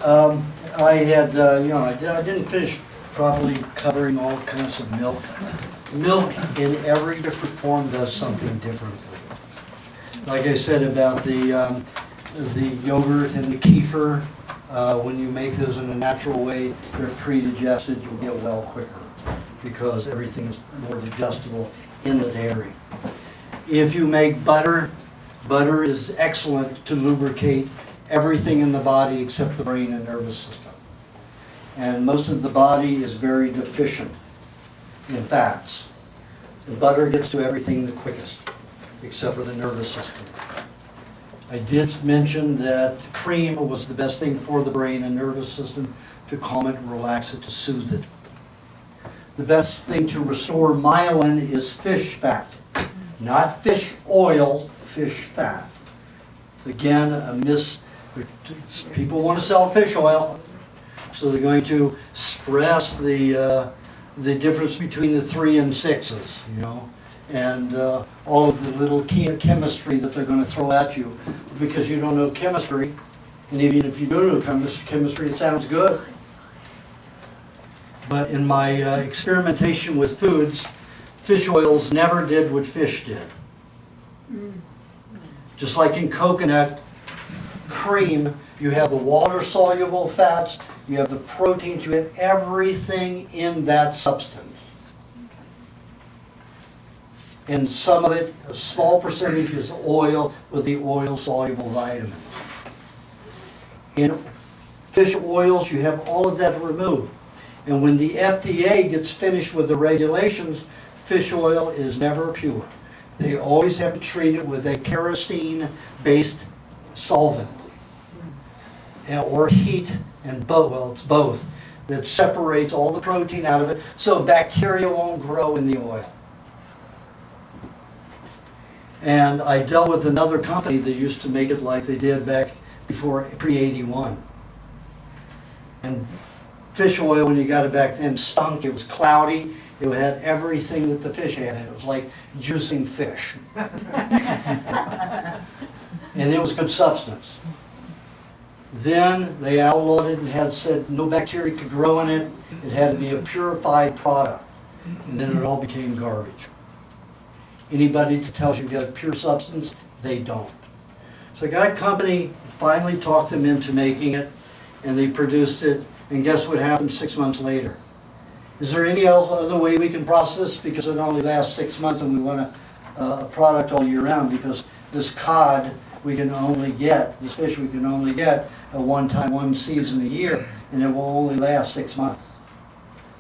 I had, I didn't finish probably covering all kinds of milk. Milk in every different form does something differently. Like I said about the yogurt and the kefir, when you make those in a natural way, they're pre-digested, you'll get well quicker because everything is more digestible in the dairy. If you make butter, butter is excellent to lubricate everything in the body except the brain and nervous system. And most of the body is very deficient in fats. The butter gets to everything the quickest, except for the nervous system. I did mention that cream was the best thing for the brain and nervous system to calm it, relax it, to soothe it. The best thing to restore myelin is fish fat, not fish oil, fish fat. It's again a miss. People want to sell fish oil, so they're going to stress the difference between the 3 and 6s, and all of the little chemistry that they're going to throw at you because you don't know chemistry, and even if you do know chemistry, it sounds good. But in my experimentation with foods, fish oils never did what fish did. Just like in coconut cream, you have the water-soluble fats, you have the proteins, you have everything in that substance. And some of it, a small percentage, is oil with the oil-soluble vitamins. In fish oils, you have all of that removed. And when the FDA gets finished with the regulations, fish oil is never pure. They always have to treat it with a kerosene-based solvent, or heat, and both, well, it's both, that separates all the protein out of it so bacteria won't grow in the oil. And I dealt with another company that used to make it like they did back before pre-81. And fish oil, when you got it back then, stunk. It was cloudy. It had everything that the fish had in it. It was like juicing fish. And it was good substance. Then they outlawed it and had said no bacteria could grow in it. It had to be a purified product. And then it all became garbage. Anybody that tells you got a pure substance, they don't. So I got a company, finally talked them into making it, and they produced it. And guess what happened 6 months later? Is there any other way we can process? Because it only lasts 6 months and we want a product all year round, because this cod we can only get, this fish we can only get at one season a year, and it will only last 6 months.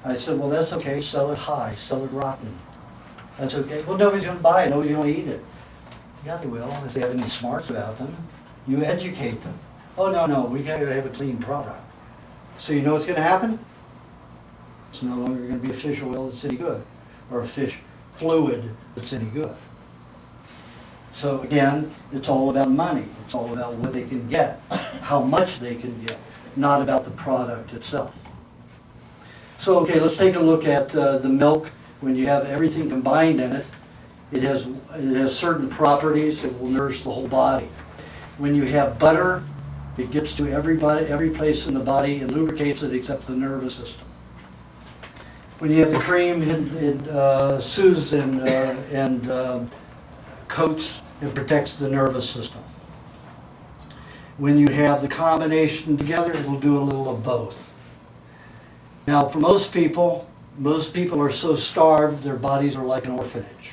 I said, well, that's okay, sell it high, sell it rotten. That's okay. Well, nobody's going to buy it, nobody's going to eat it. Yeah, they will, if they have any smarts about them. You educate them. Oh, no, we got to have a clean product. So you know what's going to happen? It's no longer going to be a fish oil that's any good, or a fish fluid that's any good. So again, it's all about money. It's all about what they can get, how much they can get, not about the product itself. So okay, let's take a look at the milk. When you have everything combined in it, it has certain properties that will nourish the whole body. When you have butter, it gets to every place in the body and lubricates it except the nervous system. When you have the cream, it soothes and coats and protects the nervous system. When you have the combination together, it'll do a little of both. Now, for most people are so starved, their bodies are like an orphanage.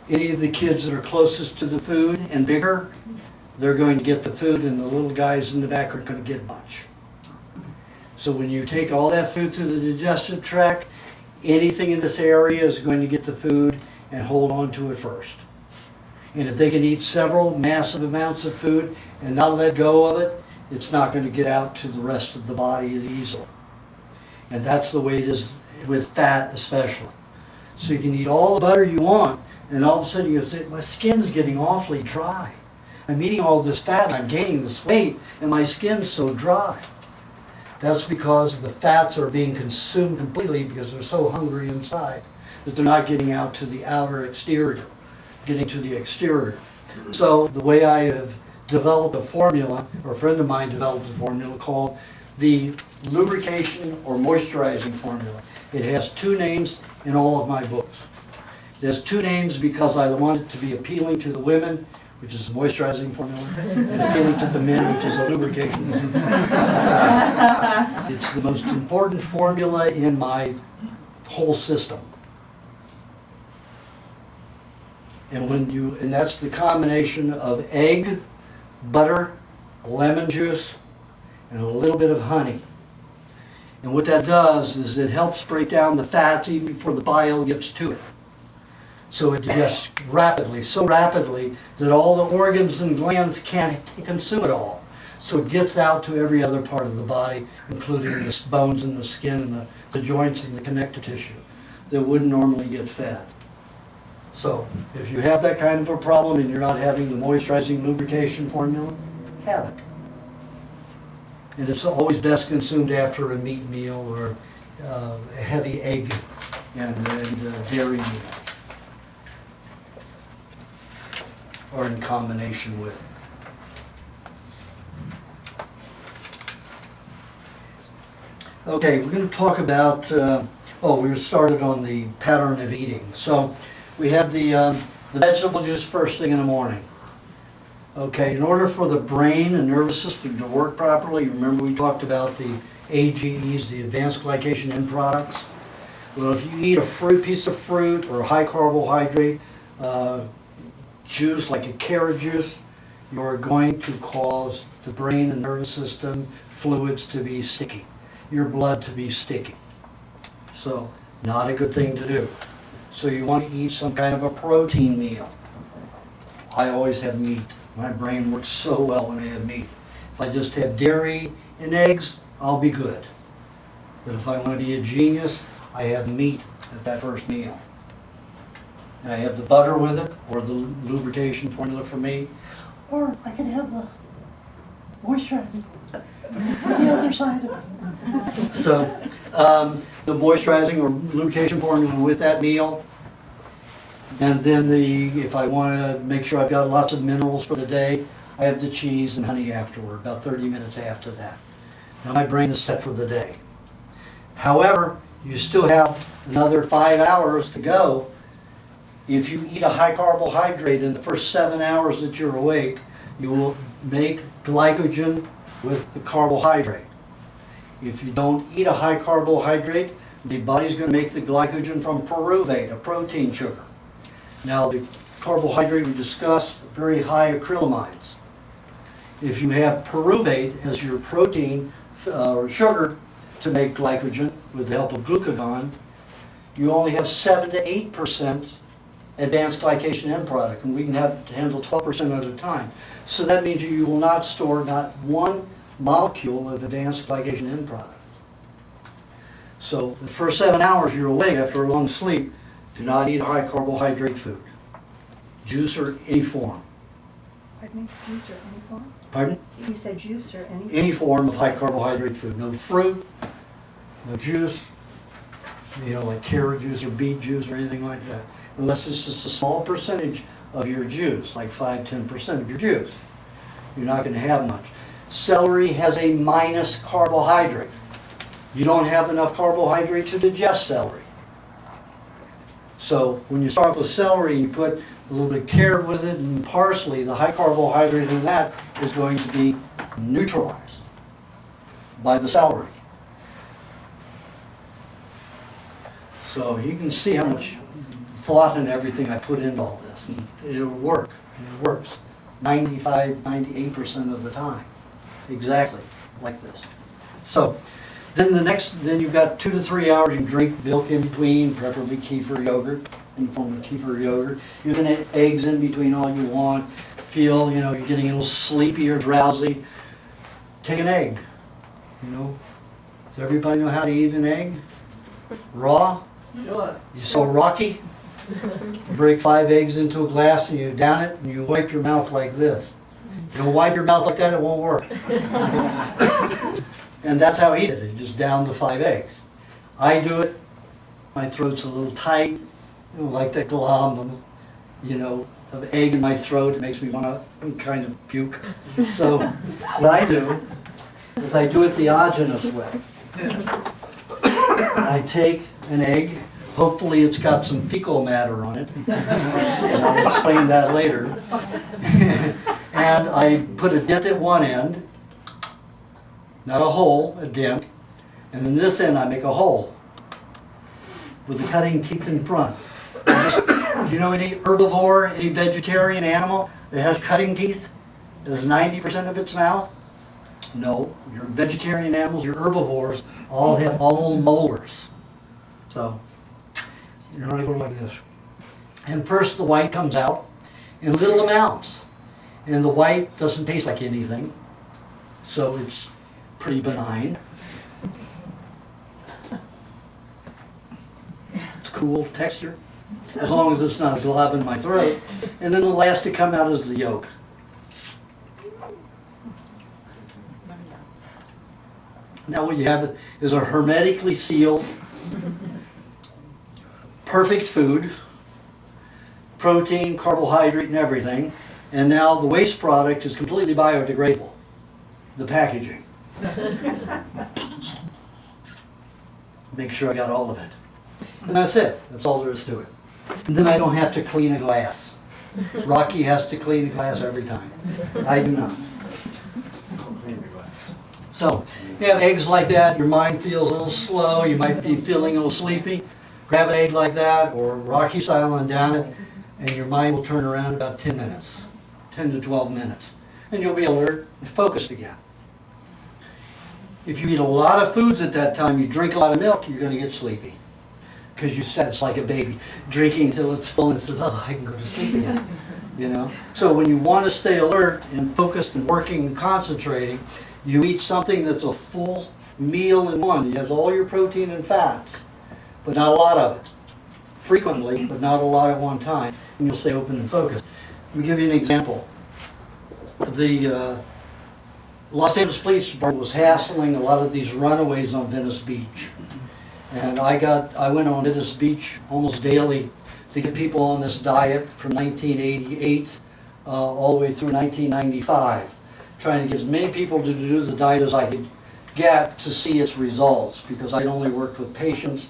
Any of the kids that are closest to the food and bigger, they're going to get the food, and the little guys in the back aren't going to get much. So when you take all that food through the digestive tract, anything in this area is going to get the food and hold on to it first. And if they can eat several massive amounts of food and not let go of it, it's not going to get out to the rest of the body easily. And that's the way it is with fat especially. So you can eat all the butter you want, and all of a sudden you say, my skin's getting awfully dry. I'm eating all this fat and I'm gaining this weight and my skin's so dry. That's because the fats are being consumed completely because they're so hungry inside that they're not getting out to the outer exterior, getting to the exterior. So the way I have developed a formula, or a friend of mine developed a formula called the lubrication or moisturizing formula. It has two names in all of my books. It has two names because I want it to be appealing to the women, which is the moisturizing formula, and appealing to the men, which is a lubrication. It's the most important formula in my whole system. And that's the combination of egg, butter, lemon juice, and a little bit of honey. And what that does is it helps break down the fats even before the bile gets to it. So it digests rapidly, so rapidly that all the organs and glands can't consume it all. So it gets out to every other part of the body, including the bones and the skin and the joints and the connective tissue that wouldn't normally get fed. So if you have that kind of a problem and you're not having the moisturizing lubrication formula, have it. And it's always best consumed after a meat meal or a heavy egg and dairy meal, or in combination with. Okay, we're going to talk about, we started on the pattern of eating. So we have the vegetable juice first thing in the morning. Okay, in order for the brain and nervous system to work properly, remember we talked about the AGEs, the advanced glycation end products? Well, if you eat a piece of fruit or a high carbohydrate juice, like a carrot juice, you're going to cause the brain and nervous system fluids to be sticky, your blood to be sticky. So, not a good thing to do. So you want to eat some kind of a protein meal. I always have meat. My brain works so well when I have meat. If I just have dairy and eggs, I'll be good. But if I want to be a genius, I have meat at that first meal. And I have the butter with it, or the lubrication formula for me. Or I can have the moisturizing on the other side of it. So, the moisturizing or lubrication formula with that meal. And then if I want to make sure I've got lots of minerals for the day, I have the cheese and honey afterward, about 30 minutes after that. Now my brain is set for the day. However, you still have another 5 hours to go. If you eat a high carbohydrate in the first 7 hours that you're awake, you will make glycogen with the carbohydrate. If you don't eat a high carbohydrate, the body's going to make the glycogen from pyruvate, a protein sugar. Now the carbohydrate we discussed, very high acrylamides. If you have pyruvate as your protein or sugar to make glycogen with the help of glucagon, you only have 7 to 8% advanced glycation end product, and we can handle 12% at a time. So that means you will not store not one molecule of advanced glycation end product. So the first 7 hours you're awake after a long sleep, do not eat high carbohydrate food. Juice or any form. Pardon me? Juice or any form? Pardon? You said juice or any form? Any form of high carbohydrate food. No fruit, no juice, like carrot juice or beet juice or anything like that. Unless it's just a small percentage of your juice, like 5-10% of your juice. You're not going to have much. Celery has a minus carbohydrate. You don't have enough carbohydrate to digest celery. So when you start off with celery, you put a little bit of carrot with it and parsley, the high carbohydrate in that is going to be neutralized by the celery. So you can see how much thought and everything I put into all this. And it'll work. It works 95, 98% of the time. Exactly like this. So then you've got 2 to 3 hours. You drink milk in between, preferably kefir yogurt, in the form of kefir yogurt. You can add eggs in between all you want. Feel, you're getting a little sleepy or drowsy. Take an egg. Does everybody know how to eat an egg? Raw? Sure. You so rocky? You break 5 eggs into a glass and you down it and you wipe your mouth like this. You don't wipe your mouth like that, it won't work. And that's how he did it. He just downed the 5 eggs. I do it. My throat's a little tight, like that glum, of egg in my throat. It makes me want to kind of puke. So what I do is I do it the endogenous way. I take an egg, hopefully it's got some fecal matter on it, and I'll explain that later. And I put a dent at one end, not a hole, a dent, and in this end I make a hole with the cutting teeth in front. You know any herbivore, any vegetarian animal that has cutting teeth? Does 90% of its mouth? No, your vegetarian animals, your herbivores, all have all molars. So, you're going to go like this. And first the white comes out in little amounts. And the white doesn't taste like anything, so it's pretty benign. It's cool texture, as long as it's not a glob in my throat. And then the last to come out is the yolk. Now what you have is a hermetically sealed, perfect food, protein, carbohydrate, and everything. And now the waste product is completely biodegradable, the packaging. Make sure I got all of it. And that's it. That's all there is to it. And then I don't have to clean a glass. Rocky has to clean a glass every time. I do not. So, you have eggs like that, your mind feels a little slow, you might be feeling a little sleepy. Grab an egg like that, or Rocky style and down it, and your mind will turn around in about 10 minutes. 10 to 12 minutes. And you'll be alert and focused again. If you eat a lot of foods at that time, you drink a lot of milk, you're going to get sleepy. Because you said it's like a baby, drinking until it's full and says, oh, I can go to sleep again. You know? So when you want to stay alert and focused and working and concentrating, you eat something that's a full meal in one. It has all your protein and fats, but not a lot of it. Frequently, but not a lot at one time, and you'll stay open and focused. Let me give you an example. The Los Angeles Police Department was hassling a lot of these runaways on Venice Beach. And I went on Venice Beach almost daily to get people on this diet from 1988 all the way through 1995, trying to get as many people to do the diet as I could get to see its results, because I'd only worked with patients,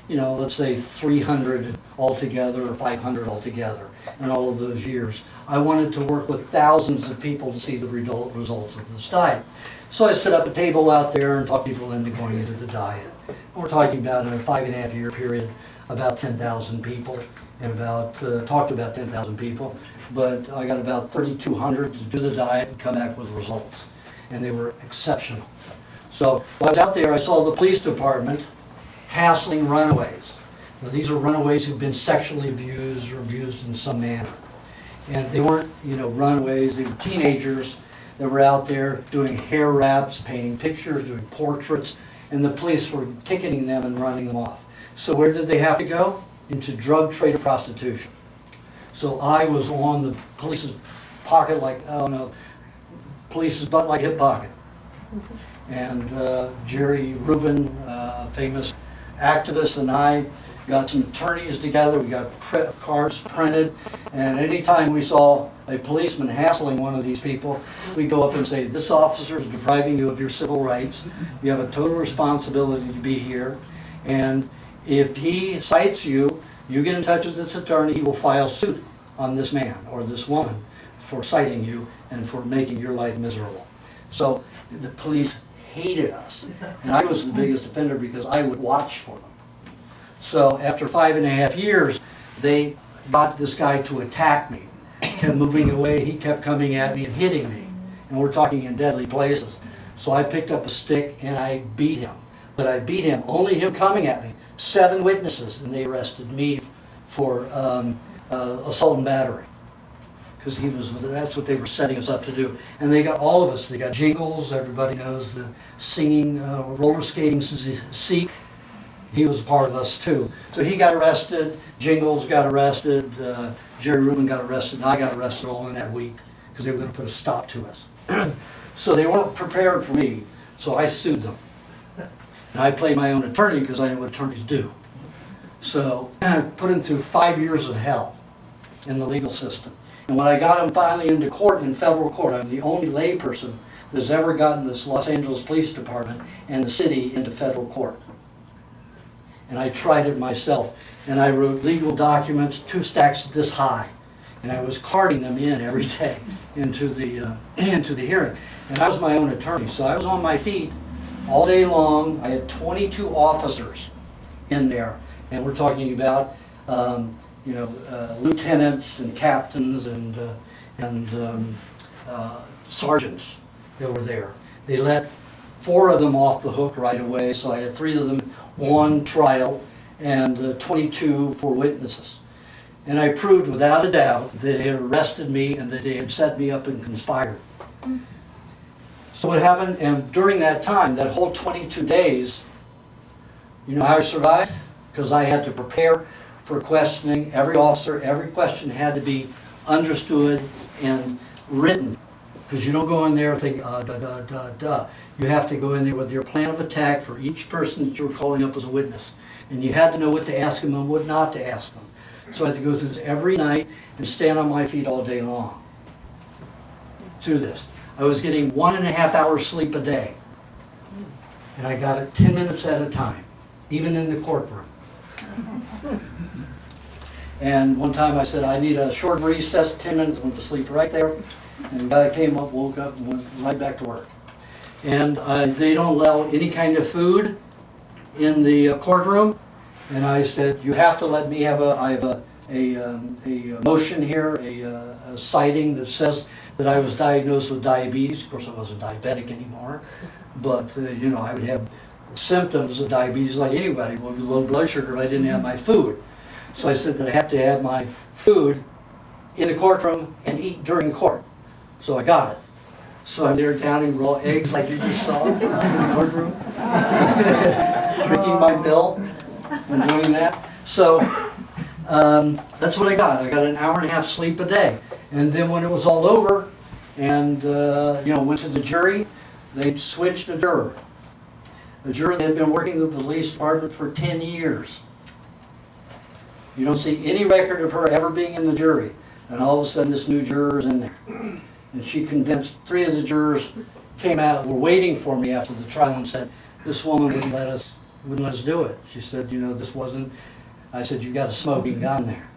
you know, let's say 300 altogether or 500 altogether in all of those years. I wanted to work with thousands of people to see the results of this diet. So I set up a table out there and talked people into going into the diet. We're talking about in a 5.5 year period, about 10,000 people, and talked about 10,000 people, but I got about 3,200 to do the diet and come back with results, and they were exceptional. So while I was out there, I saw the police department hassling runaways. Now, these are runaways who've been sexually abused or abused in some manner. And they weren't, you know, runaways, they were teenagers that were out there doing hair wraps, painting pictures, doing portraits, and the police were ticketing them and running them off. So where did they have to go? Into drug trade or prostitution. So I was on the police's pocket like, oh no, police's butt like hip pocket. And Jerry Rubin, famous activist, and I got some attorneys together, we got cards printed, and anytime we saw a policeman hassling one of these people, we go up and say, this officer is depriving you of your civil rights, you have a total responsibility to be here, and if he cites you, you get in touch with this attorney, he will file suit on this man or this woman for citing you and for making your life miserable. So the police hated us, and I was the biggest offender because I would watch for them. So after 5.5 years, they got this guy to attack me. He kept moving away, he kept coming at me and hitting me. And we're talking in deadly places. So I picked up a stick and I beat him. But I beat him, only him coming at me. 7 witnesses, and they arrested me for assault and battery. Because that's what they were setting us up to do. And they got all of us. They got Jingles, everybody knows the singing, roller skating Sikh. He was part of us too. So he got arrested, Jingles got arrested, Jerry Rubin got arrested, and I got arrested all in that week because they were going to put a stop to us. So they weren't prepared for me, so I sued them. And I played my own attorney because I know what attorneys do. So I put him through 5 years of hell in the legal system. And when I got him finally into court, in federal court, I'm the only layperson that's ever gotten this Los Angeles Police Department and the city into federal court. And I tried it myself. And I wrote legal documents 2 stacks this high. And I was carting them in every day into the hearing. And I was my own attorney, so I was on my feet all day long. I had 22 officers in there, and we're talking about lieutenants and captains and sergeants that were there. They let 4 of them off the hook right away, so I had 3 of them on trial and 22 for witnesses. And I proved without a doubt that they had arrested me and that they had set me up and conspired. So what happened, and during that time, that whole 22 days, you know how I survived? Because I had to prepare for questioning. Every officer, every question had to be understood and written. Because you don't go in there and think, You have to go in there with your plan of attack for each person that you're calling up as a witness. And you had to know what to ask them and what not to ask them. So I had to go through this every night and stand on my feet all day long to this. I was getting 1.5 hours sleep a day. And I got it 10 minutes at a time, even in the courtroom. And one time I said, I need a short recess, 10 minutes, I went to sleep right there. And the guy came up, woke up, and went right back to work. And they don't allow any kind of food in the courtroom. And I said, you have to let me have I have a motion here, a citing that says that I was diagnosed with diabetes. Of course, I wasn't diabetic anymore, but I would have symptoms of diabetes like anybody with low blood sugar, but I didn't have my food. So I said that I have to have my food in the courtroom and eat during court. So I got it. So I'm there downing raw eggs like you just saw in the courtroom, drinking my milk and doing that. So that's what I got. I got an 1.5 hours sleep a day. And then when it was all over and went to the jury, they switched a juror. A juror that had been working with the police department for 10 years. You don't see any record of her ever being in the jury. And all of a sudden this new juror is in there. And she convinced 3 of the jurors, came out, were waiting for me after the trial and said, this woman wouldn't let us do it. She said, this wasn't, I said, you got a smoking gun there.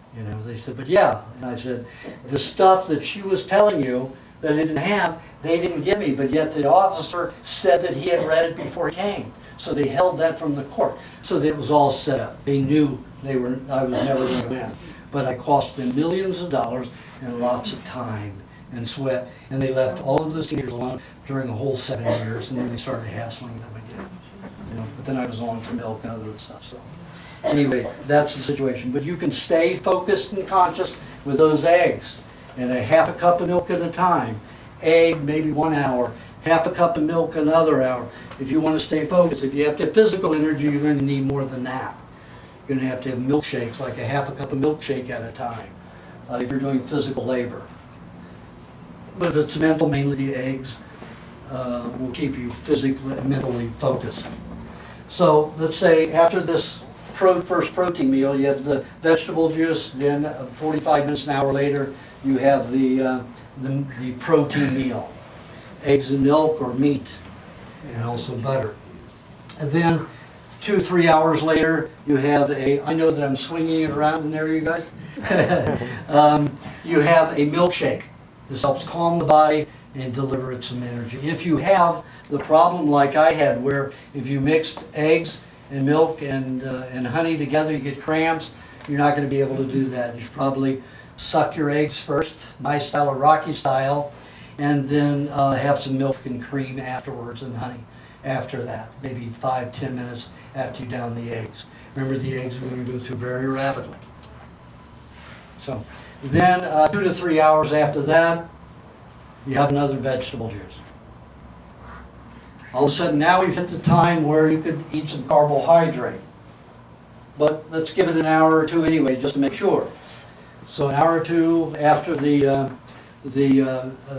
They said, but yeah. And I said, the stuff that she was telling you that I didn't have, they didn't give me, but yet the officer said that he had read it before he came. So they held that from the court. So that it was all set up. They knew I was never going to win. But I cost them millions of dollars and lots of time and sweat. And they left all of those teenagers alone during the whole 7 years, and then they started hassling them again. But then I was on to milk and other stuff. So anyway, that's the situation. But you can stay focused and conscious with those eggs. And a 1/2 cup of milk at a time. Egg, maybe 1 hour. 1/2 cup of milk another hour. If you want to stay focused, if you have to have physical energy, you're going to need more than that. You're going to have milkshakes, like a 1/2 cup of milkshake at a time, if you're doing physical labor. But if it's mental, mainly the eggs will keep you physically and mentally focused. So let's say after this first protein meal, you have the vegetable juice, then 45 minutes, an hour later, you have the protein meal, eggs and milk or meat, and also butter. And then 2-3 hours later, you have I know that I'm swinging it around in there, you guys. You have a milkshake. This helps calm the body and deliver it some energy. If you have the problem like I had, where if you mixed eggs and milk and honey together, you get cramps, you're not going to be able to do that. You should probably suck your eggs first, my style or Rocky style, and then have some milk and cream afterwards and honey after that, maybe 5-10 minutes after you down the eggs. Remember, the eggs are going to go through very rapidly. So then 2 to 3 hours after that, you have another vegetable juice. All of a sudden now we've hit the time where you could eat some carbohydrate. But let's give it an hour or 2 anyway, just to make sure. So an hour or 2 after the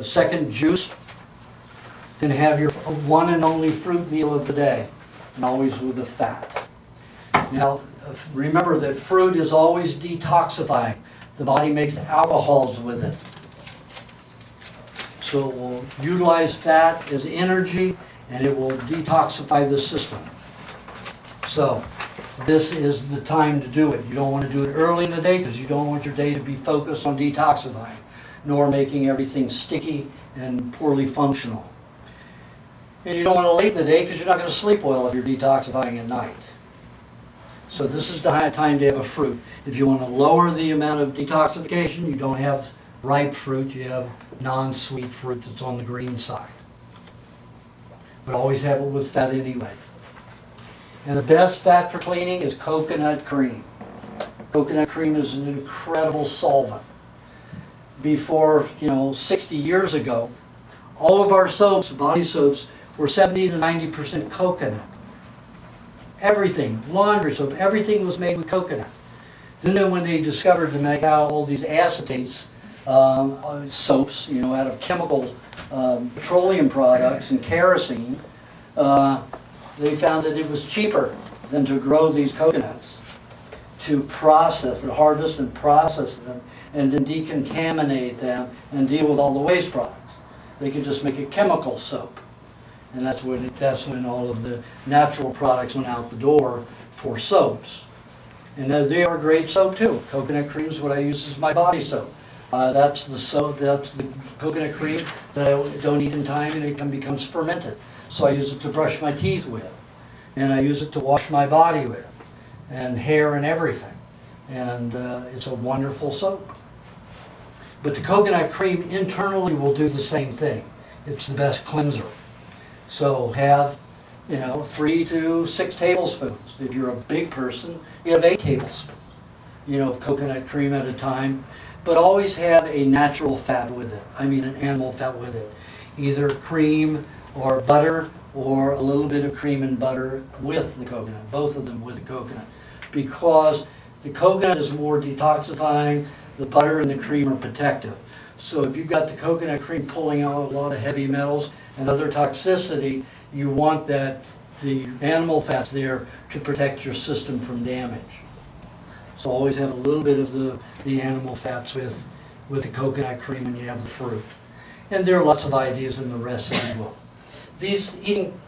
second juice, then have your one and only fruit meal of the day, and always with the fat. Now, remember that fruit is always detoxifying. The body makes alcohols with it. So it will utilize fat as energy, and it will detoxify the system. So this is the time to do it. You don't want to do it early in the day because you don't want your day to be focused on detoxifying, nor making everything sticky and poorly functional. And you don't want to late in the day because you're not going to sleep well if you're detoxifying at night. So this is the high time to have a fruit. If you want to lower the amount of detoxification, you don't have ripe fruit, you have non-sweet fruit that's on the green side. But always have it with fat anyway. And the best fat for cleaning is coconut cream. Coconut cream is an incredible solvent. Before, 60 years ago, all of our soaps, body soaps, were 70 to 90% coconut. Everything, laundry soap, everything was made with coconut. Then when they discovered to make out all these acetates, soaps, out of chemical petroleum products and kerosene, they found that it was cheaper than to grow these coconuts, to process, to harvest and process them, and then decontaminate them and deal with all the waste products. They could just make a chemical soap. And that's when all of the natural products went out the door for soaps. And they are a great soap too. Coconut cream is what I use as my body soap. That's the coconut cream that I don't eat in time, and it becomes fermented. So I use it to brush my teeth with, and I use it to wash my body with, and hair and everything. And it's a wonderful soap. But the coconut cream internally will do the same thing. It's the best cleanser. So have, 3 to 6 tablespoons. If you're a big person, you have 8 tablespoons, of coconut cream at a time. But always have a natural fat with it. I mean an animal fat with it. Either cream or butter, or a little bit of cream and butter with the coconut. Both of them with the coconut. Because the coconut is more detoxifying, the butter and the cream are protective. So if you've got the coconut cream pulling out a lot of heavy metals and other toxicity, you want the animal fats there to protect your system from damage. So always have a little bit of the animal fats with the coconut cream when you have the fruit. And there are lots of ideas in the recipe book. These eating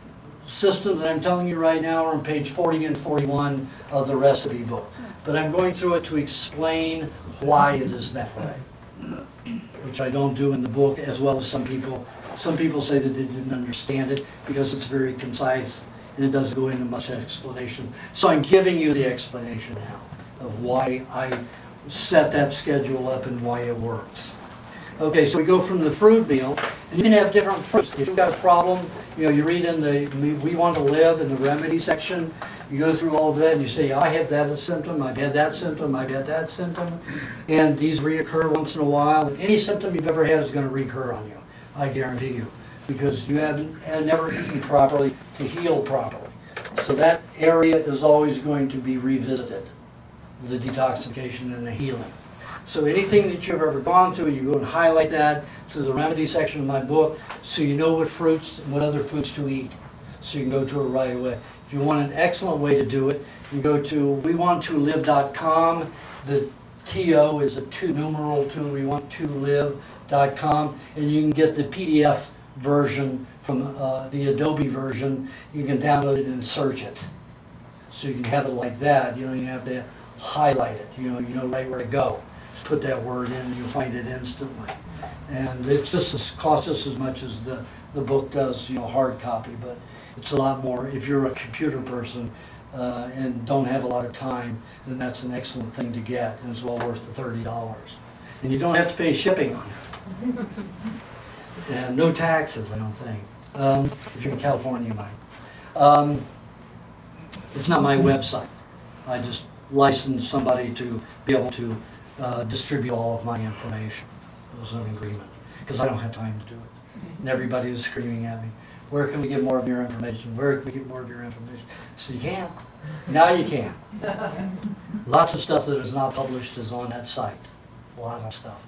systems that I'm telling you right now are on page 40 and 41 of the recipe book. But I'm going through it to explain why it is that way, which I don't do in the book, as well as some people. Some people say that they didn't understand it because it's very concise and it doesn't go into much explanation. So I'm giving you the explanation now of why I set that schedule up and why it works. Okay, so we go from the fruit meal, and you can have different fruits. If you've got a problem, you read in the We Want to Live in the remedy section, you go through all of that and you say, I have that symptom, I've had that symptom, I've had that symptom, and these reoccur once in a while. And any symptom you've ever had is going to recur on you, I guarantee you, because you haven't never eaten properly to heal properly. So that area is always going to be revisited, the detoxification and the healing. So anything that you've ever gone through, you go and highlight that to the remedy section of my book, so you know what fruits and what other foods to eat, so you can go to it right away. If you want an excellent way to do it, you go to wewantTolive.com. The TO is a 2 numeral 2, wewantTolive.com, and you can get the PDF version from the Adobe version. You can download it and search it. So you can have it like that. You don't even have to highlight it. You know right where to go. Just put that word in and you'll find it instantly. And it's costs just as much as the book does, hard copy, but it's a lot more. If you're a computer person and don't have a lot of time, then that's an excellent thing to get, and it's well worth the $30. And you don't have to pay shipping on it. And no taxes, I don't think. If you're in California, you might. It's not my website. I just licensed somebody to be able to distribute all of my information. It was an agreement, because I don't have time to do it. And everybody was screaming at me, where can we get more of your information? Where can we get more of your information? So you can't. Now you can. Lots of stuff that is not published is on that site. A lot of stuff.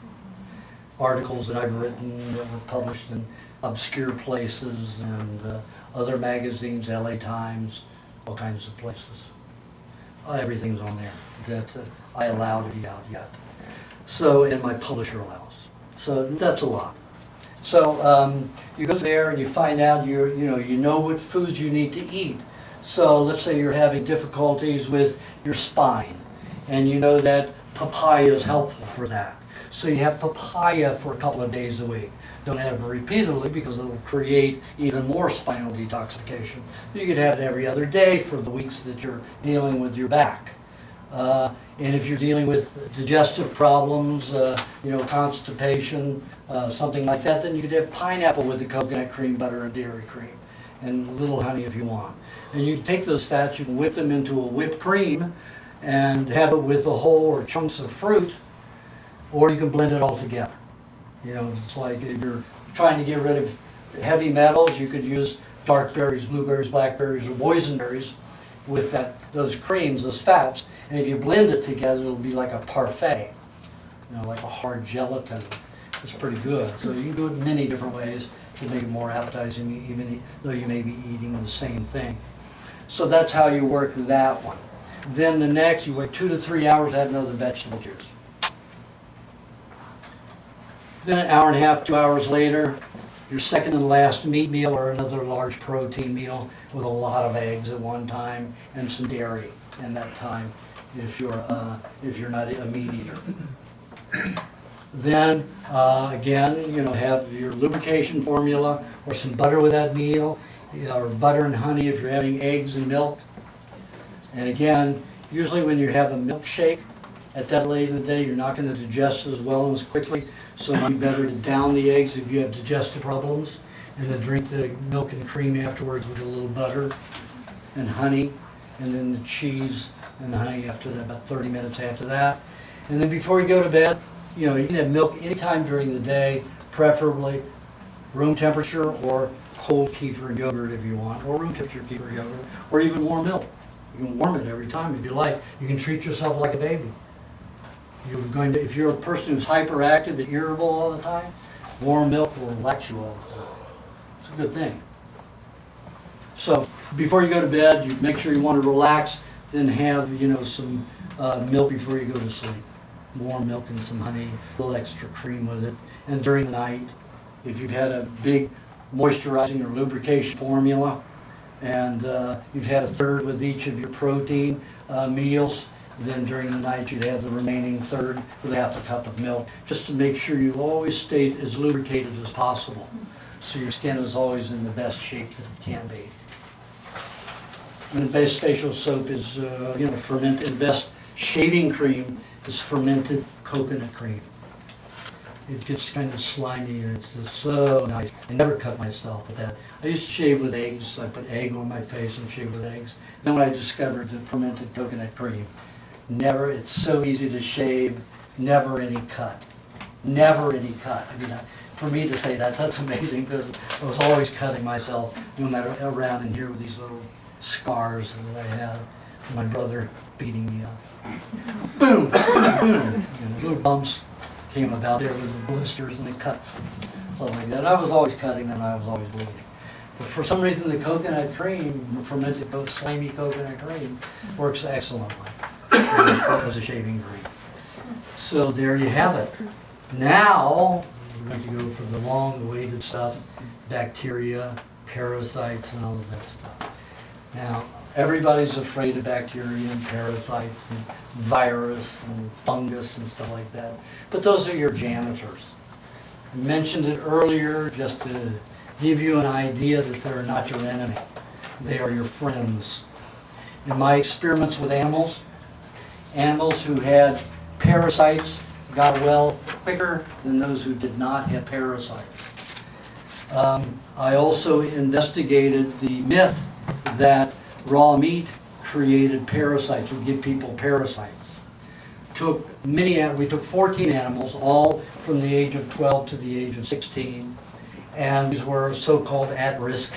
Articles that I've written that were published in obscure places and other magazines, LA Times, all kinds of places. Everything's on there that I allow to be out yet. So, and my publisher allows. So that's a lot. So you go there and you find out you know what foods you need to eat. So let's say you're having difficulties with your spine, and you know that papaya is helpful for that. So you have papaya for a couple of days a week. Don't have it repeatedly because it'll create even more spinal detoxification. You could have it every other day for the weeks that you're dealing with your back. And if you're dealing with digestive problems, constipation, something like that, then you could have pineapple with the coconut cream, butter, and dairy cream, and a little honey if you want. And you take those fats, you can whip them into a whipped cream and have it with the whole or chunks of fruit, or you can blend it all together. It's like if you're trying to get rid of heavy metals, you could use dark berries, blueberries, blackberries, or boysenberries with those creams, those fats. And if you blend it together, it'll be like a parfait, like a hard gelatin. It's pretty good. So you can do it many different ways to make it more appetizing, even though you may be eating the same thing. So that's how you work that one. Then the next, you wait 2 to 3 hours, have another vegetable juice. Then an hour and a half, 2 hours later, your second and last meat meal or another large protein meal with a lot of eggs at one time and some dairy in that time if you're not a meat eater. Then again, have your lubrication formula or some butter with that meal, or butter and honey if you're having eggs and milk. And again, usually when you have a milkshake at that late in the day, you're not going to digest as well and as quickly. So it might be better to down the eggs if you have digestive problems, and then drink the milk and cream afterwards with a little butter and honey, and then the cheese and the honey after that, about 30 minutes after that. And then before you go to bed, you can have milk anytime during the day, preferably room temperature or cold kefir yogurt if you want, or room temperature kefir yogurt, or even warm milk. You can warm it every time if you like. You can treat yourself like a baby. If you're a person who's hyperactive and irritable all the time, warm milk will relax you all the time. It's a good thing. So before you go to bed, you make sure you want to relax, then have some milk before you go to sleep. Warm milk and some honey, a little extra cream with it. And during the night, if you've had a big moisturizing or lubrication formula, and you've had a third with each of your protein meals, then during the night you'd have the remaining third with half a cup of milk, just to make sure you always stay as lubricated as possible, so your skin is always in the best shape that it can be. And the best facial soap is fermented. The best shaving cream is fermented coconut cream. It gets kind of slimy and it's just so nice. I never cut myself with that. I used to shave with eggs. I put egg on my face and shave with eggs. Then when I discovered the fermented coconut cream, it's so easy to shave, never any cut. Never any cut. I mean, for me to say that's amazing, because I was always cutting myself, no matter around in here with these little scars that I have from my brother beating me up. Boom, boom, and little bumps came about there with the blisters and the cuts, stuff like that. I was always cutting and I was always bleeding. But for some reason the coconut cream, fermented slimy coconut cream, works excellently as a shaving cream. So there you have it. Now we're going to go for the long-awaited stuff, bacteria, parasites, and all of that stuff. Now, everybody's afraid of bacteria and parasites and virus and fungus and stuff like that. But those are your janitors. I mentioned it earlier just to give you an idea that they're not your enemy. They are your friends. In my experiments with animals who had parasites got well quicker than those who did not have parasites. I also investigated the myth that raw meat created parasites, would give people parasites. We took 14 animals, all from the age of 12 to the age of 16, and these were so-called at-risk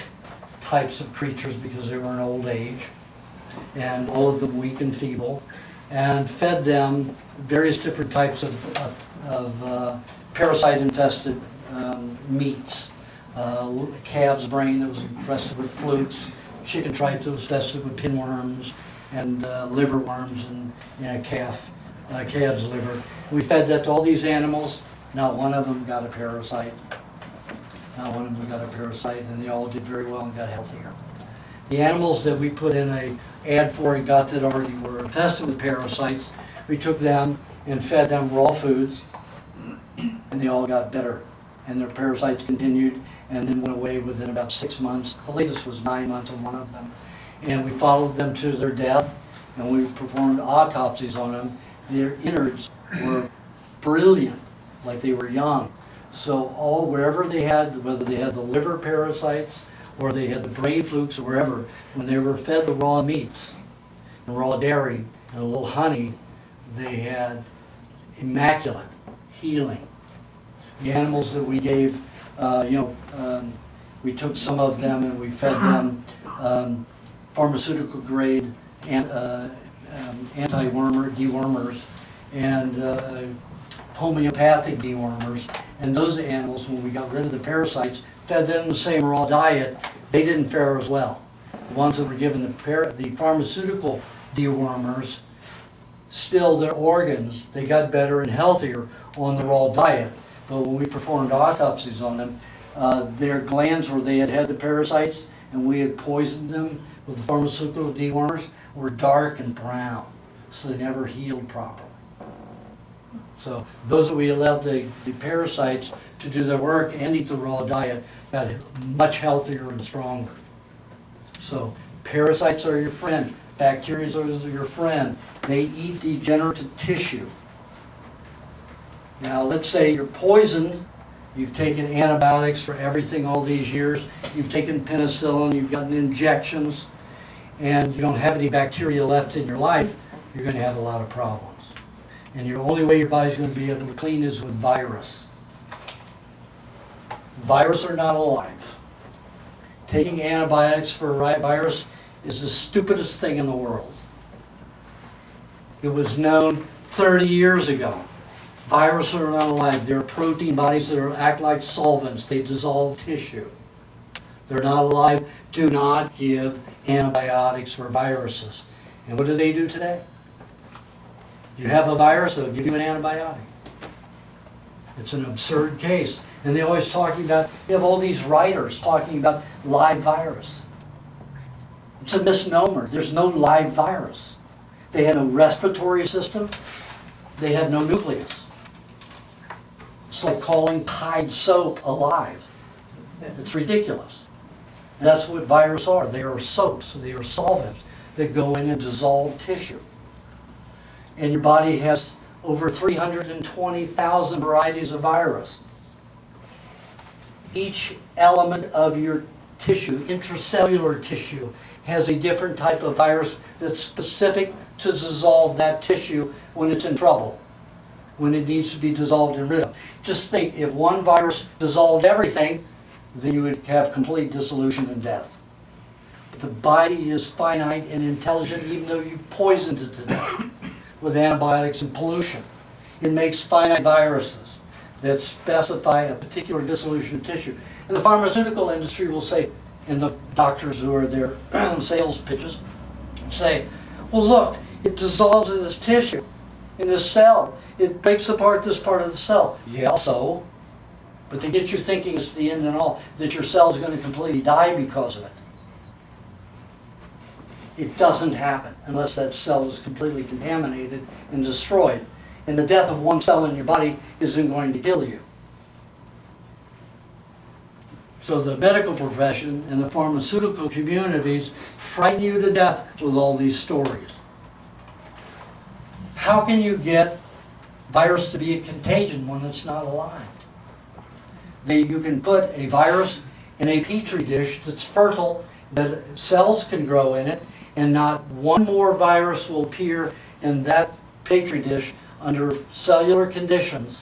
types of creatures because they were in old age, and all of them weak and feeble, and fed them various different types of parasite-infested meats. Calf's brain that was infested with flukes, chicken tripe that was infested with pinworms, and liver worms in a calf's liver. We fed that to all these animals. Not one of them got a parasite. One of them got a parasite, and they all did very well and got healthier. The animals that we put in a ad for and got that already were infested with parasites, we took them and fed them raw foods, and they all got better. And their parasites continued and then went away within about 6 months. The latest was 9 months on one of them. And we followed them to their death, and we performed autopsies on them. Their innards were brilliant, like they were young. So wherever they had, whether they had the liver parasites or they had the brain flukes or wherever, when they were fed the raw meats, and raw dairy, and a little honey, they had immaculate healing. The animals that we gave, we took some of them and we fed them pharmaceutical grade anti-wormer, dewormers, and homeopathic dewormers. And those animals, when we got rid of the parasites, fed them the same raw diet, they didn't fare as well. The ones that were given the pharmaceutical dewormers, still their organs, they got better and healthier on the raw diet. But when we performed autopsies on them, their glands where they had had the parasites and we had poisoned them with the pharmaceutical dewormers were dark and brown, so they never healed properly. So those that we allowed the parasites to do their work and eat the raw diet got much healthier and stronger. So parasites are your friend. Bacteria are your friend. They eat degenerative tissue. Now let's say you're poisoned, you've taken antibiotics for everything all these years, you've taken penicillin, you've gotten injections, and you don't have any bacteria left in your life, you're going to have a lot of problems. And the only way your body's going to be able to clean is with virus. Viruses are not alive. Taking antibiotics for a virus is the stupidest thing in the world. It was known 30 years ago. Viruses are not alive. They're protein bodies that act like solvents. They dissolve tissue. They're not alive. Do not give antibiotics for viruses. And what do they do today? You have a virus, they'll give you an antibiotic. It's an absurd case. And they're always talking about, you have all these writers talking about live virus. It's a misnomer. There's no live virus. They have no respiratory system. They have no nucleus. It's like calling Tide soap alive. It's ridiculous. And that's what viruses are. They are soaps. They are solvents that go in and dissolve tissue. And your body has over 320,000 varieties of virus. Each element of your tissue, intracellular tissue, has a different type of virus that's specific to dissolve that tissue when it's in trouble, when it needs to be dissolved and rid of. Just think, if one virus dissolved everything, then you would have complete dissolution and death. But the body is finite and intelligent even though you poisoned it to death with antibiotics and pollution. It makes finite viruses that specify a particular dissolution of tissue. And the pharmaceutical industry will say, and the doctors who are their sales pitches say, well look, it dissolves in this tissue, in this cell. It breaks apart this part of the cell. Yeah, so? But they get you thinking it's the end and all, that your cell's going to completely die because of it. It doesn't happen unless that cell is completely contaminated and destroyed. And the death of one cell in your body isn't going to kill you. So the medical profession and the pharmaceutical communities frighten you to death with all these stories. How can you get virus to be a contagion when it's not alive? You can put a virus in a petri dish that's fertile, that cells can grow in it, and not one more virus will appear in that petri dish under cellular conditions,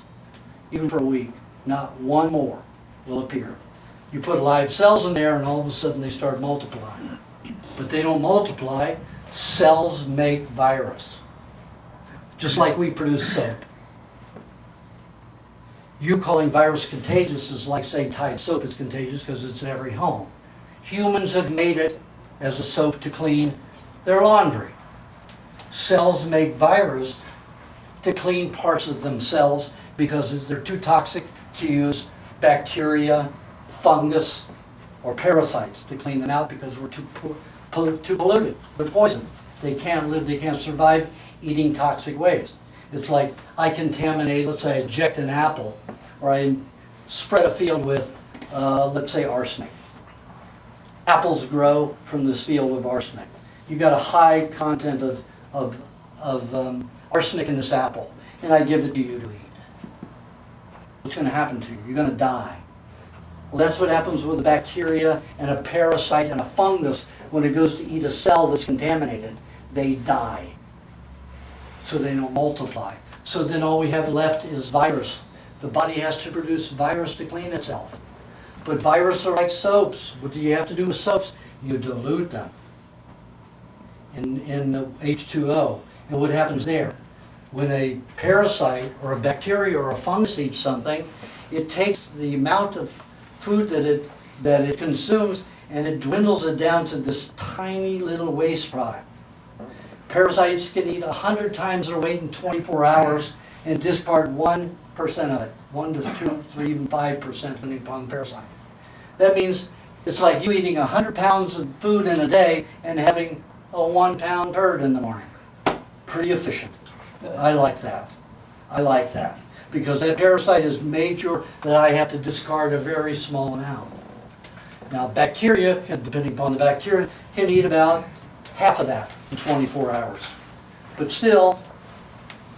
even for a week. Not one more will appear. You put live cells in there and all of a sudden they start multiplying. But they don't multiply. Cells make virus. Just like we produce soap. You calling virus contagious is like saying Tide soap is contagious because it's in every home. Humans have made it as a soap to clean their laundry. Cells make virus to clean parts of themselves because they're too toxic to use bacteria, fungus, or parasites to clean them out because we're too polluted with poison. They can't live, they can't survive eating toxic waste. It's like I contaminate, let's say I eject an apple, or I spread a field with, let's say, arsenic. Apples grow from this field of arsenic. You've got a high content of arsenic in this apple, and I give it to you to eat. What's going to happen to you? You're going to die. Well, that's what happens with a bacteria and a parasite and a fungus when it goes to eat a cell that's contaminated. They die. So they don't multiply. So then all we have left is virus. The body has to produce virus to clean itself. But viruses are like soaps. What do you have to do with soaps? You dilute them in the H2O. And what happens there? When a parasite or a bacteria or a fungus eats something, it takes the amount of food that it consumes and it dwindles it down to this tiny little waste product. Parasites can eat 100 times their weight in 24 hours and discard 1% of it. 1 to 2, 3, even 5% depending upon the parasite. That means it's like you eating 100 pounds of food in a day and having a 1-pound turd in the morning. Pretty efficient. I like that. I like that. Because that parasite has made sure that I have to discard a very small amount. Now bacteria, depending upon the bacteria, can eat about half of that in 24 hours. But still,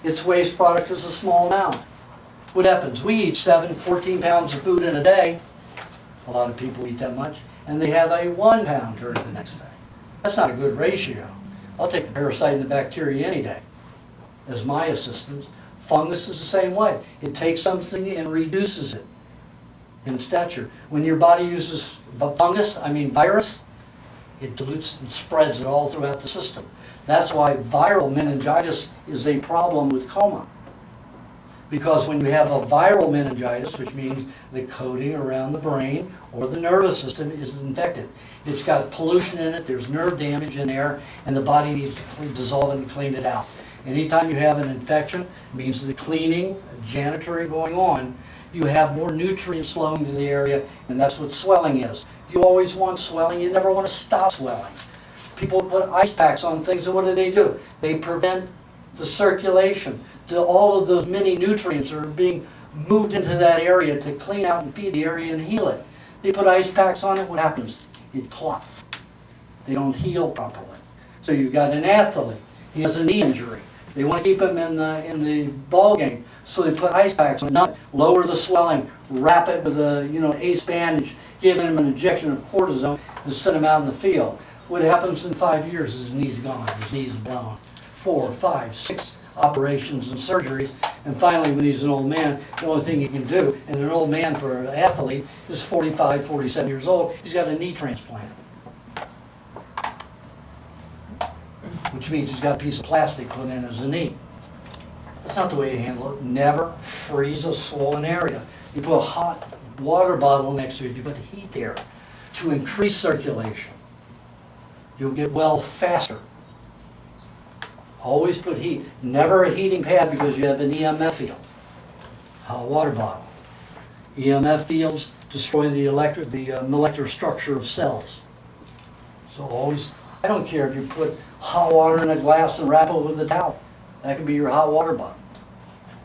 its waste product is a small amount. What happens? We eat 14 pounds of food in a day. A lot of people eat that much. And they have a 1-pound turd the next day. That's not a good ratio. I'll take the parasite and the bacteria any day as my assistants. Fungus is the same way. It takes something and reduces it in stature. When your body uses virus, it dilutes and spreads it all throughout the system. That's why viral meningitis is a problem with coma. Because when you have a viral meningitis, which means the coating around the brain or the nervous system is infected, it's got pollution in it, there's nerve damage in there, and the body needs to dissolve it and clean it out. Anytime you have an infection, it means the cleaning, janitoring going on, you have more nutrients flowing to the area, and that's what swelling is. You always want swelling, you never want to stop swelling. People put ice packs on things, and what do? They prevent the circulation. All of those mini nutrients are being moved into that area to clean out and feed the area and heal it. They put ice packs on it, what happens? It clots. They don't heal properly. So you've got an athlete, he has a knee injury. They want to keep him in the ball game, so they put ice packs on it, lower the swelling, wrap it with a ace bandage, give him an injection of cortisone, and send him out in the field. What happens in 5 years? His knee's gone, his knee's blown. 4, 5, 6 operations and surgeries, and finally when he's an old man, the only thing he can do, and an old man for an athlete is 45, 47 years old, he's got a knee transplant. Which means he's got a piece of plastic put in as a knee. That's not the way you handle it. Never freeze a swollen area. You put a hot water bottle next to it, you put heat there to increase circulation. You'll get well faster. Always put heat. Never a heating pad because you have an EMF field. Hot water bottle. EMF fields destroy the molecular structure of cells. So always, I don't care if you put hot water in a glass and wrap it with a towel. That could be your hot water bottle.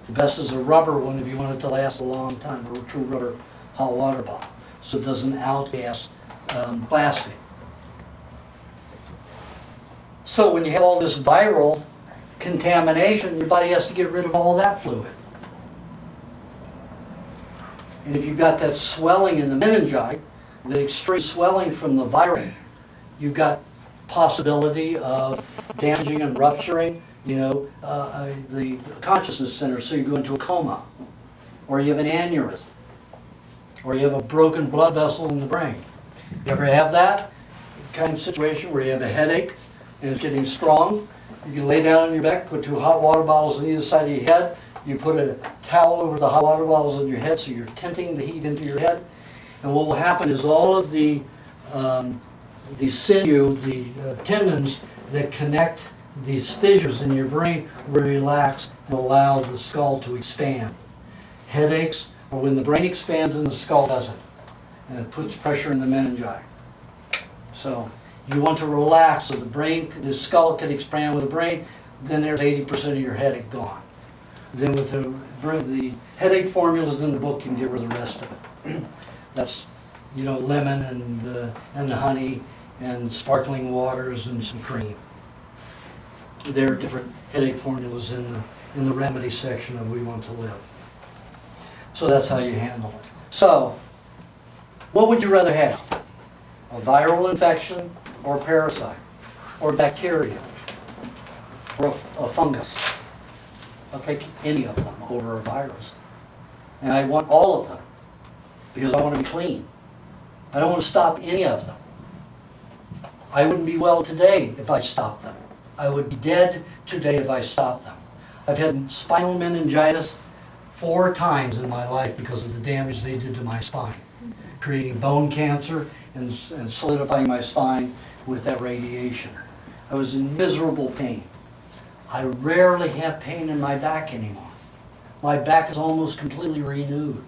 The best is a rubber one if you want it to last a long time, a true rubber hot water bottle, so it doesn't outgas plastic. So when you have all this viral contamination, your body has to get rid of all that fluid. And if you've got that swelling in the meningi, the extreme swelling from the virus, you've got possibility of damaging and rupturing, the consciousness center, so you go into a coma, or you have an aneurysm, or you have a broken blood vessel in the brain. You ever have that kind of situation where you have a headache and it's getting strong? You can lay down on your back, put 2 hot water bottles on either side of your head. You put a towel over the hot water bottles on your head so you're tenting the heat into your head. And what will happen is all of the sinew, the tendons that connect these fissures in your brain will relax and allow the skull to expand. Headaches are when the brain expands and the skull doesn't. and it puts pressure in the meningi. So you want to relax so the skull can expand with the brain, then there's 80% of your headache gone. Then with the headache formulas in the book, you can get rid of the rest of it. That's, lemon and the honey and sparkling waters and some cream. There are different headache formulas in the remedy section of We Want to Live. So that's how you handle it. So, what would you rather have? A viral infection or a parasite? Or bacteria? Or a fungus? I'll take any of them over a virus. And I want all of them because I want to be clean. I don't want to stop any of them. I wouldn't be well today if I stopped them. I would be dead today if I stopped them. I've had spinal meningitis 4 times in my life because of the damage they did to my spine, creating bone cancer and solidifying my spine with that radiation. I was in miserable pain. I rarely have pain in my back anymore. My back is almost completely renewed.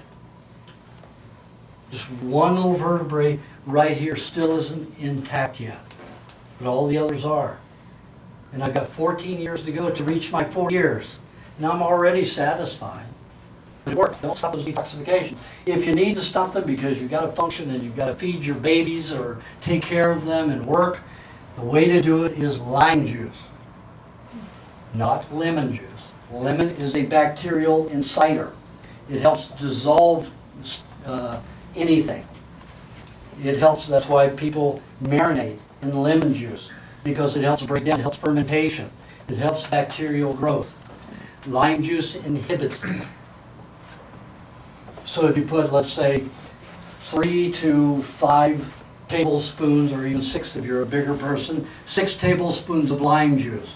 Just one little vertebrae right here still isn't intact yet, but all the others are. And I've got 14 years to go to reach my 4 years. And I'm already satisfied. But it works. Don't stop those detoxifications. If you need to stop them because you've got to function and you've got to feed your babies or take care of them and work, the way to do it is lime juice, not lemon juice. Lemon is a bacterial incider. It helps dissolve anything. It helps, that's why people marinate in lemon juice, because it helps break down, it helps fermentation, it helps bacterial growth. Lime juice inhibits it. So if you put, let's say, 3 to 5 tablespoons, or even 6 if you're a bigger person, 6 tablespoons of lime juice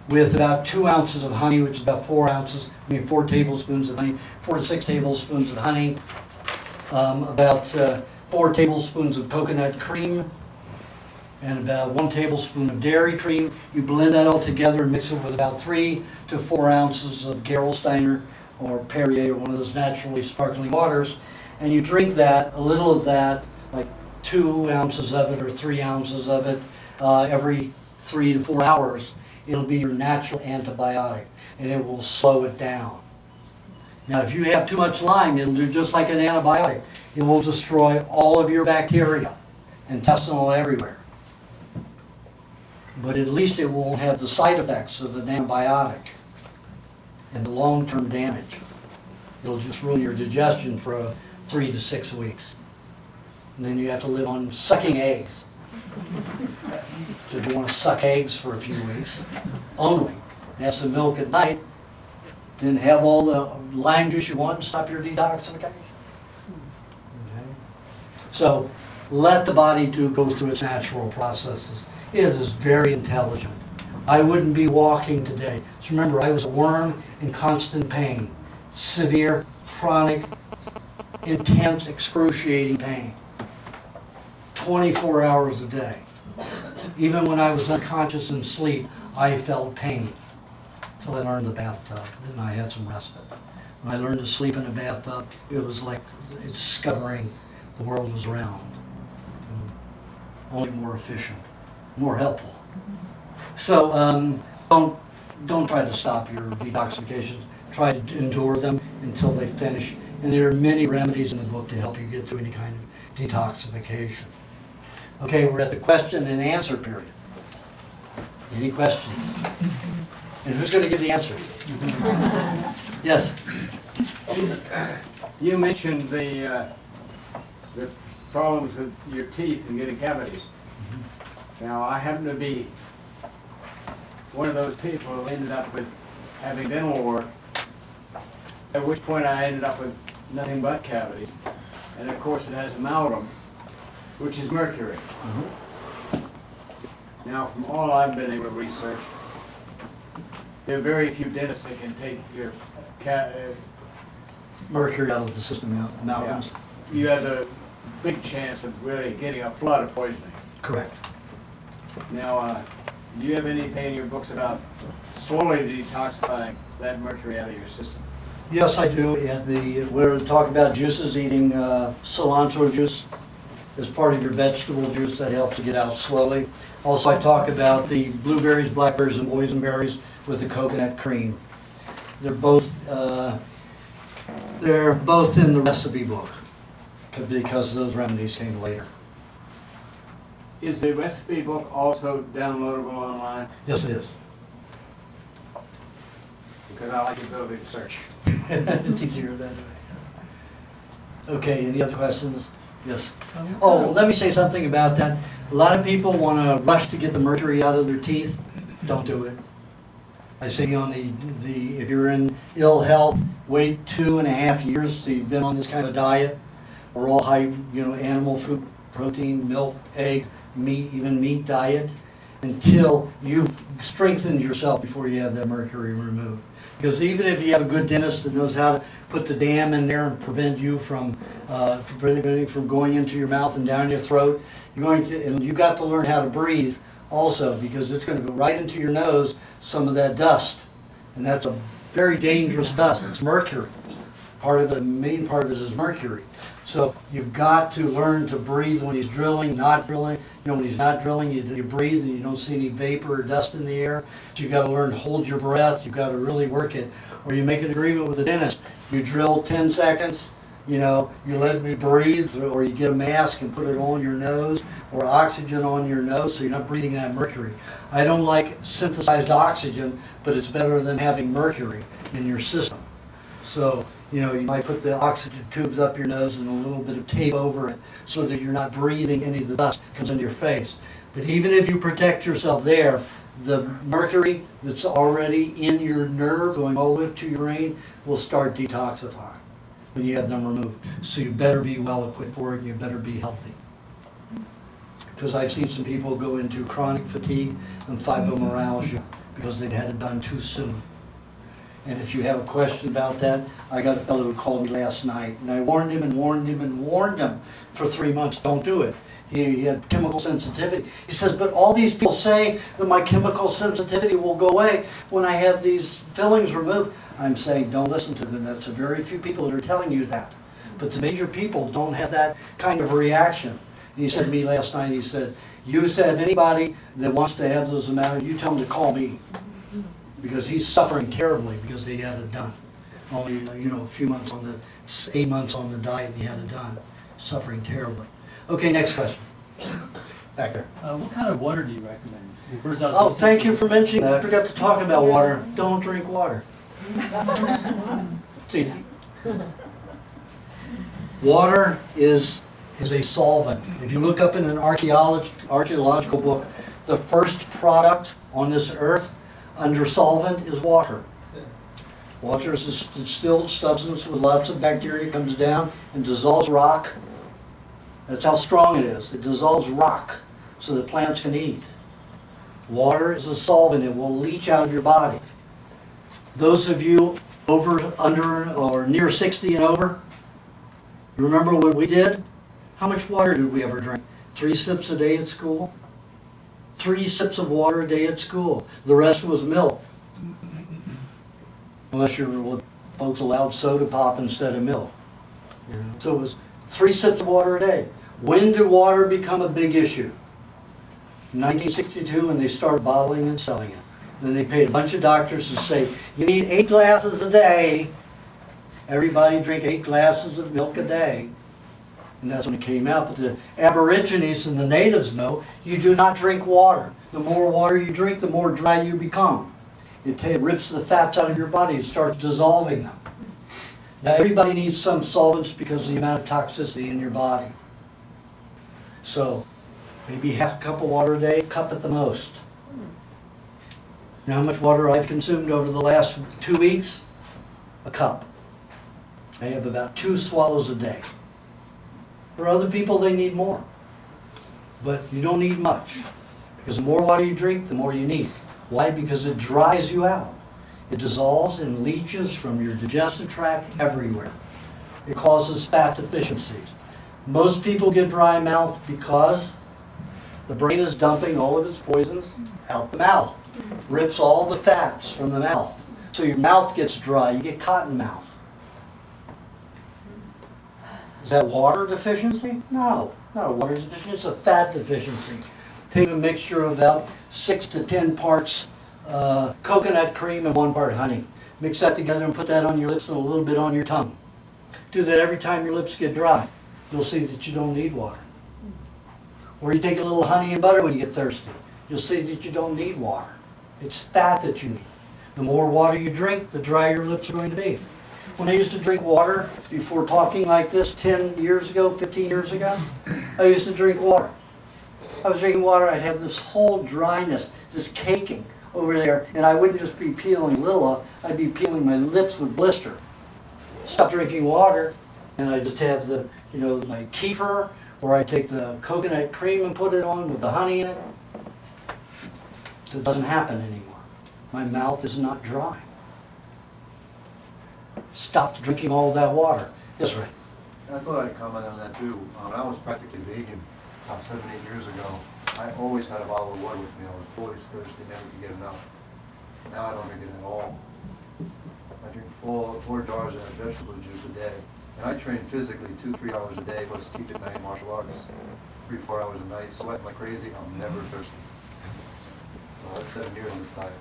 with about 2 ounces of honey, which is about 4 tablespoons of honey, 4 to 6 tablespoons of honey, about 4 tablespoons of coconut cream, and about 1 tablespoon of dairy cream. You blend that all together and mix it with about 3 to 4 ounces of Gerolsteiner or Perrier or one of those naturally sparkling waters, and you drink that, a little of that, like 2 ounces of it or 3 ounces of it every 3 to 4 hours. It'll be your natural antibiotic, and it will slow it down. Now, if you have too much lime, it'll do just like an antibiotic. It will destroy all of your bacteria, intestinal everywhere. But at least it won't have the side effects of an antibiotic and the long-term damage. It'll just ruin your digestion for 3 to 6 weeks. And then you have to live on sucking eggs. So if you want to suck eggs for a few weeks, only, and have some milk at night, then have all the lime juice you want and stop your detoxification. Okay? So let the body go through its natural processes. It is very intelligent. I wouldn't be walking today. So remember, I was a worm in constant pain. Severe, chronic, intense, excruciating pain. 24 hours a day. Even when I was unconscious and asleep, I felt pain. Until I learned the bathtub. Then I had some respite. When I learned to sleep in a bathtub, it was like discovering the world was round. Only more efficient, more helpful. So don't try to stop your detoxifications. Try to endure them until they finish. And there are many remedies in the book to help you get through any kind of detoxification. Okay, we're at the question and answer period. Any questions? And who's going to give the answer? Yes? You mentioned the problems with your teeth and getting cavities. Now, I happen to be one of those people who ended up with having dental work, at which point I ended up with nothing but cavities. And of course it has amalgam, which is mercury. Now, from all I've been able to research, there are very few dentists that can take your Mercury out of the system, amalgams. You have a big chance of really getting a flood of poisoning. Correct. Now, do you have anything in your books about slowly detoxifying that mercury out of your system? Yes, I do. We're talking about juices, eating cilantro juice as part of your vegetable juice. That helps to get out slowly. Also, I talk about the blueberries, blackberries, and boysenberries with the coconut cream. They're both in the recipe book because those remedies came later. Is the recipe book also downloadable online? Yes, it is. Because I like the ability to search. It's easier that way. Okay, any other questions? Yes. Oh, let me say something about that. A lot of people want to rush to get the mercury out of their teeth. Don't do it. I say on if you're in ill health, wait 2.5 years till you've been on this kind of diet, or all high, animal food, protein, milk, egg, meat, even meat diet, until you've strengthened yourself before you have that mercury removed. Because even if you have a good dentist that knows how to put the dam in there and prevent you from going into your mouth and down your throat, you've got to learn how to breathe also, because it's going to go right into your nose, some of that dust. And that's a very dangerous dust. It's mercury. The main part of it is mercury. So you've got to learn to breathe when he's drilling, not drilling. When he's not drilling, you breathe and you don't see any vapor or dust in the air. So you've got to learn to hold your breath. You've got to really work it. Or you make an agreement with the dentist. You drill 10 seconds, you let me breathe, or you get a mask and put it on your nose, or oxygen on your nose so you're not breathing that mercury. I don't like synthesized oxygen, but it's better than having mercury in your system. So, you might put the oxygen tubes up your nose and a little bit of tape over it so that you're not breathing any of the dust that comes into your face. But even if you protect yourself there, the mercury that's already in your nerve going all the way to your brain will start detoxifying when you have them removed. So you better be well equipped for it, and you better be healthy. Because I've seen some people go into chronic fatigue and fibromyalgia because they've had it done too soon. And if you have a question about that, I got a fellow who called me last night, and I warned him for 3 months, don't do it. He had chemical sensitivity. He says, but all these people say that my chemical sensitivity will go away when I have these fillings removed. I'm saying, don't listen to them. That's a very few people that are telling you that. But the major people don't have that kind of reaction. And he said to me last night, he said, you have anybody that wants to have those amounts, you tell them to call me. Because he's suffering terribly because he had it done. Only, a few months 8 months on the diet, and he had it done. Suffering terribly. Okay, next question. Back there. What kind of water do you recommend? Oh, thank you for mentioning that. I forgot to talk about water. Don't drink water. It's easy. Water is a solvent. If you look up in an archaeological book, the first product on this earth under solvent is water. Water is a distilled substance with lots of bacteria. It comes down and dissolves rock. That's how strong it is. It dissolves rock so that plants can eat. Water is a solvent. It will leach out of your body. Those of you under, or near 60 and over, you remember what we did? How much water did we ever drink? 3 sips a day at school? 3 sips of water a day at school. The rest was milk. Unless folks allowed soda pop instead of milk. So it was 3 sips of water a day. When did water become a big issue? 1962, when they started bottling and selling it. And then they paid a bunch of doctors to say, you need 8 glasses a day. Everybody drink 8 glasses of milk a day. And that's when it came out. But the Aborigines and the natives know you do not drink water. The more water you drink, the more dry you become. It rips the fats out of your body. It starts dissolving them. Now everybody needs some solvents because of the amount of toxicity in your body. So maybe half a cup of water a day, a cup at the most. You know how much water I've consumed over the last 2 weeks? A cup. I have about 2 swallows a day. For other people, they need more. But you don't need much. Because the more water you drink, the more you need. Why? Because it dries you out. It dissolves and leaches from your digestive tract everywhere. It causes fat deficiencies. Most people get dry mouth because the brain is dumping all of its poisons out the mouth. Rips all the fats from the mouth. So your mouth gets dry. You get cotton mouth. Is that water deficiency? No, not a water deficiency, it's a fat deficiency. Take a mixture of about 6 to 10 parts coconut cream and 1 part honey. Mix that together and put that on your lips and a little bit on your tongue. Do that every time your lips get dry. You'll see that you don't need water. Or you take a little honey and butter when you get thirsty. You'll see that you don't need water. It's fat that you need. The more water you drink, the drier your lips are going to be. When I used to drink water before talking like this 10 years ago, 15 years ago, I used to drink water. I was drinking water, I'd have this whole dryness, this caking over there, and I wouldn't just be peeling Lilla, I'd be peeling my lips would blister. Stop drinking water, and I just have the, my kefir, or I take the coconut cream and put it on with the honey in it. It doesn't happen anymore. My mouth is not dry. Stop drinking all that water. Yes, Ray? I thought I'd comment on that too. When I was practically vegan about 7, 8 years ago, I always had a bottle of water with me. I was always thirsty, never could get enough. Now I don't drink it at all. I drink 4 jars of vegetable juice a day. And I train physically 2-3 hours a day, plus teach at night martial arts, 3-4 hours a night, sweating like crazy. I'm never thirsty. So that's 7 years in this diet.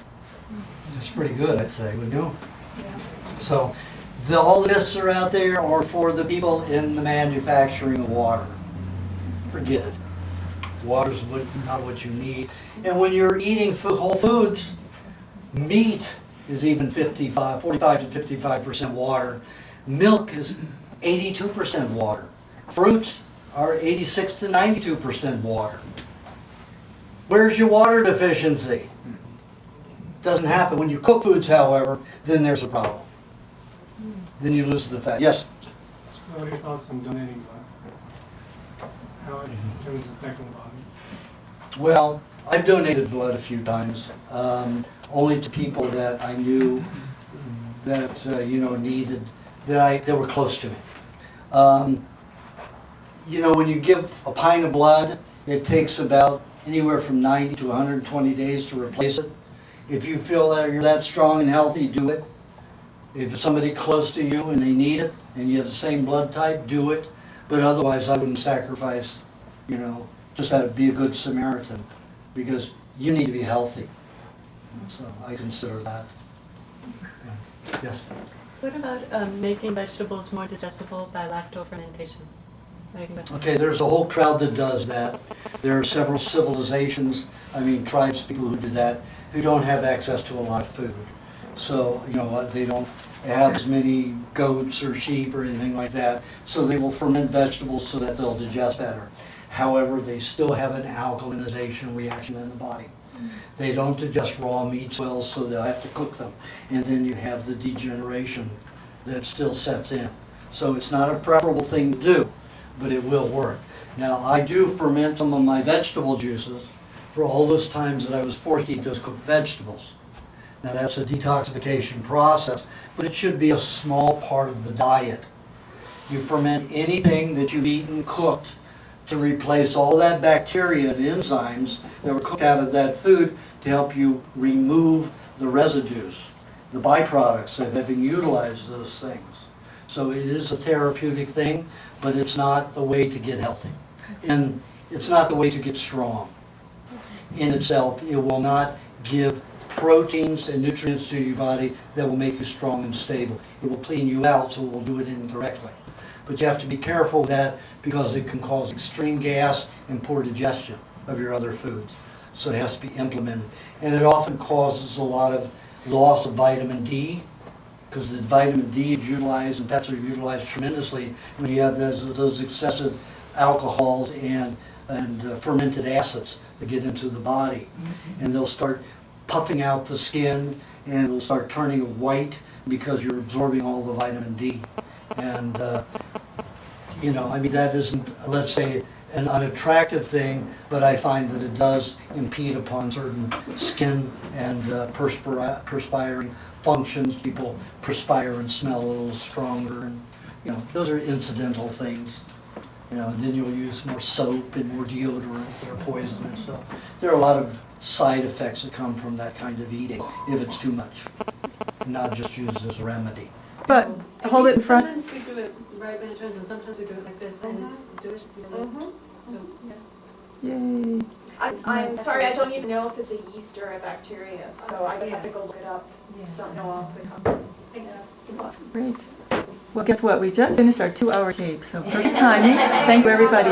That's pretty good, I'd say, wouldn't you? Yeah. So, all the myths are out there are for the people in the manufacturing of water. Forget it. Water's not what you need. And when you're eating whole foods, meat is even 45 to 55% water. Milk is 82% water. Fruits are 86 to 92% water. Where's your water deficiency? Doesn't happen. When you cook foods, however, then there's a problem. Then you lose the fat. Yes? What are your thoughts on donating blood? How it terms of affecting the body? Well, I've donated blood a few times, only to people that I knew that needed, that were close to me. When you give a pint of blood, it takes about anywhere from 90 to 120 days to replace it. If you feel that you're that strong and healthy, do it. If it's somebody close to you and they need it, and you have the same blood type, do it. But otherwise, I wouldn't sacrifice, just have to be a good Samaritan, because you need to be healthy. So I consider that. Yeah. Yes? What about making vegetables more digestible by lacto-fermentation? Okay, there's a whole crowd that does that. There are several civilizations, tribes, people who do that, who don't have access to a lot of food. So, they don't have as many goats or sheep or anything like that, so they will ferment vegetables so that they'll digest better. However, they still have an alkalinization reaction in the body. They don't digest raw meats well, so they'll have to cook them. And then you have the degeneration that still sets in. So it's not a preferable thing to do, but it will work. Now, I do ferment some of my vegetable juices for all those times that I was forced to eat those cooked vegetables. Now, that's a detoxification process, but it should be a small part of the diet. You ferment anything that you've eaten cooked to replace all that bacteria and enzymes that were cooked out of that food to help you remove the residues, the byproducts of having utilized those things. So it is a therapeutic thing, but it's not the way to get healthy. And it's not the way to get strong. In itself, it will not give proteins and nutrients to your body that will make you strong and stable. It will clean you out, so it will do it indirectly. But you have to be careful with that, because it can cause extreme gas and poor digestion of your other foods. So it has to be implemented. And it often causes a lot of loss of vitamin D, because the vitamin D is utilized, and fats are utilized tremendously when you have those excessive alcohols and fermented acids that get into the body. And they'll start puffing out the skin, and it'll start turning white because you're absorbing all the vitamin D. And, that isn't, let's say, an unattractive thing, but I find that it does impede upon certain skin and perspiring functions. People perspire and smell a little stronger, and, those are incidental things. And then you'll use more soap and more deodorants that are poisonous. So there are a lot of side effects that come from that kind of eating, if it's too much, not just used as a remedy. But hold it in front. Sometimes we do it right when it turns, and sometimes we do it like this, and it's delicious. So, yeah. Yay. I'm sorry, I don't even know if it's a yeast or a bacteria, so I would have to go look it up. Don't know off the cuff. Great. Well, guess what? We just finished our 2-hour tape, so perfect timing. Thank you, everybody.